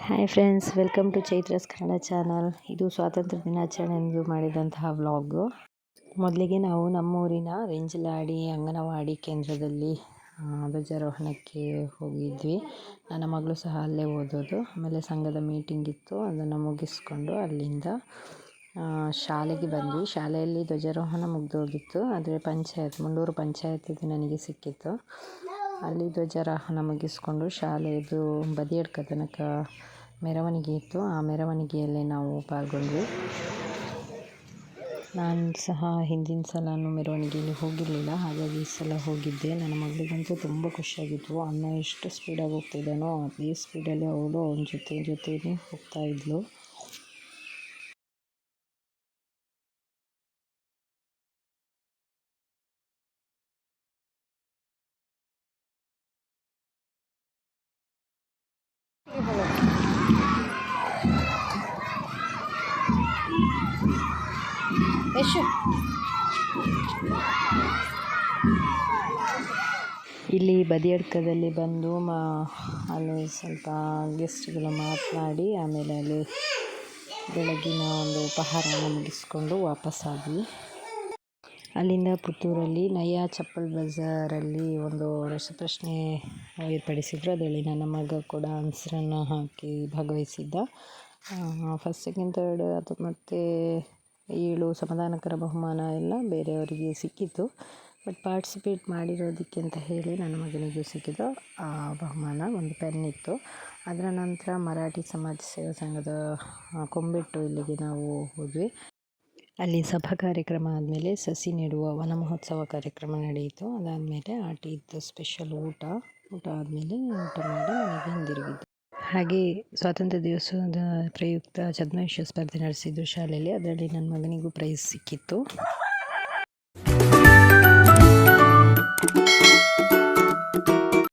Hi friends, welcome to Chaitra's Kannada channel. ಇದು ಸ್ವಾತಂತ್ರ್ಯ ದಿನಾಚರಣೆಯಂದು ಮಾಡಿದಂತಹ ವ್ಲಾಗು. ಮೊದಲಿಗೆ ನಾವು ನಮ್ಮೂರಿನ ರೆಂಜಲಾಡಿ ಅಂಗನವಾಡಿ ಕೇಂದ್ರದಲ್ಲಿ ಧ್ವಜಾರೋಹಣಕ್ಕೆ ಹೋಗಿದ್ವಿ. ನನ್ನ ಮಗಳು ಸಹ ಅಲ್ಲೇ ಓದೋದು. ಆಮೇಲೆ ಸಂಘದ ಮೀಟಿಂಗ್ ಇತ್ತು, ಅದನ್ನು ಮುಗಿಸ್ಕೊಂಡು ಅಲ್ಲಿಂದ ಶಾಲೆಗೆ ಬಂದ್ವಿ. ಶಾಲೆಯಲ್ಲಿ ಧ್ವಜಾರೋಹಣ ಮುಗಿದೋಗಿತ್ತು, ಆದರೆ ಮುಂಡೂರು ಪಂಚಾಯತಿದು ನನಗೆ ಸಿಕ್ಕಿತ್ತು. ಅಲ್ಲಿ ಧ್ವಜಾರೋಹಣ ಮುಗಿಸ್ಕೊಂಡು ಶಾಲೆಯದು ಬದಿಯಡ್ಕ ತನಕ ಮೆರವಣಿಗೆ ಇತ್ತು. ಆ ಮೆರವಣಿಗೆಯಲ್ಲಿ ನಾವು ಪಾಲ್ಗೊಂಡ್ವಿ. ನಾನು ಸಹ ಹಿಂದಿನ ಸಲನೂ ಮೆರವಣಿಗೆಯಲ್ಲಿ ಹೋಗಿರಲಿಲ್ಲ, ಹಾಗಾಗಿ ಈ ಸಲ ಹೋಗಿದ್ದೆ. ನನ್ನ ಮಗಳಿಗಂತೂ ತುಂಬ ಖುಷಿಯಾಗಿತ್ತು. ಅಣ್ಣ ಎಷ್ಟು ಸ್ಪೀಡಾಗಿ ಹೋಗ್ತಿದ್ದಾನೋ ಅದೇ ಸ್ಪೀಡಲ್ಲಿ ಅವಳು ಅವನ ಜೊತೆನೇ ಹೋಗ್ತಾ ಇದ್ಲು. ಇಲ್ಲಿ ಬದಿಯಡ್ಕದಲ್ಲಿ ಬಂದು ಅಲ್ಲಿ ಸ್ವಲ್ಪ ಗೆಸ್ಟ್ಗಳು ಮಾತನಾಡಿ, ಆಮೇಲೆ ಅಲ್ಲಿ ಬೆಳಗಿನ ಒಂದು ಉಪಹಾರವನ್ನು ಮುಗಿಸ್ಕೊಂಡು ವಾಪಸ್ಸಾದ್ವಿ. ಅಲ್ಲಿಂದ ಪುತ್ತೂರಲ್ಲಿ ನಯ್ಯ ಚಪ್ಪಲ್ ಬಜಾರಲ್ಲಿ ಒಂದು ರಸಪ್ರಶ್ನೆ ಏರ್ಪಡಿಸಿದ್ರು. ಅದರಲ್ಲಿ ನನ್ನ ಮಗ ಕೂಡ ಆನ್ಸರನ್ನು ಹಾಕಿ ಭಾಗವಹಿಸಿದ್ದ. ಫಸ್ಟ್, ಸೆಕೆಂಡ್, ಥರ್ಡ್ ಅದು ಮತ್ತು 7 ಸಮಾಧಾನಕರ ಬಹುಮಾನ ಎಲ್ಲ ಬೇರೆಯವರಿಗೆ ಸಿಕ್ಕಿತ್ತು. ಬಟ್ ಪಾರ್ಟಿಸಿಪೇಟ್ ಮಾಡಿರೋದಕ್ಕೆ ಅಂತ ಹೇಳಿ ನನ್ನ ಮಗನಿಗೂ ಸಿಕ್ಕಿದ್ದು ಆ ಬಹುಮಾನ ಒಂದು ಪೆನ್ ಇತ್ತು. ಅದರ ನಂತರ ಮರಾಠಿ ಸಮಾಜ ಸೇವಾ ಸಂಘದ ಕೊಂಬಿಟ್ಟು ಇಲ್ಲಿಗೆ ನಾವು ಹೋದ್ವಿ. ಅಲ್ಲಿ ಸಭಾ ಕಾರ್ಯಕ್ರಮ ಆದಮೇಲೆ ಸಸಿ ನೆಡುವ ವನ ಮಹೋತ್ಸವ ಕಾರ್ಯಕ್ರಮ ನಡೆಯಿತು. ಅದಾದಮೇಲೆ ಆಟಿದ್ದು ಸ್ಪೆಷಲ್ ಊಟ ಆದಮೇಲೆ ಊಟ ಮಾಡಿ ಮನೆಗೆ ಹಿಂದಿರುಗಿದ್ದು. ಹಾಗೆ ಸ್ವಾತಂತ್ರ್ಯ ದಿವಸದ ಪ್ರಯುಕ್ತ ಛದ್ಮವೇಶ ಸ್ಪರ್ಧೆ ನಡೆಸಿದ್ದು ಶಾಲೆಯಲ್ಲಿ. ಅದರಲ್ಲಿ ನನ್ನ ಮಗನಿಗೂ ಪ್ರೈಸ್ ಸಿಕ್ಕಿತ್ತು.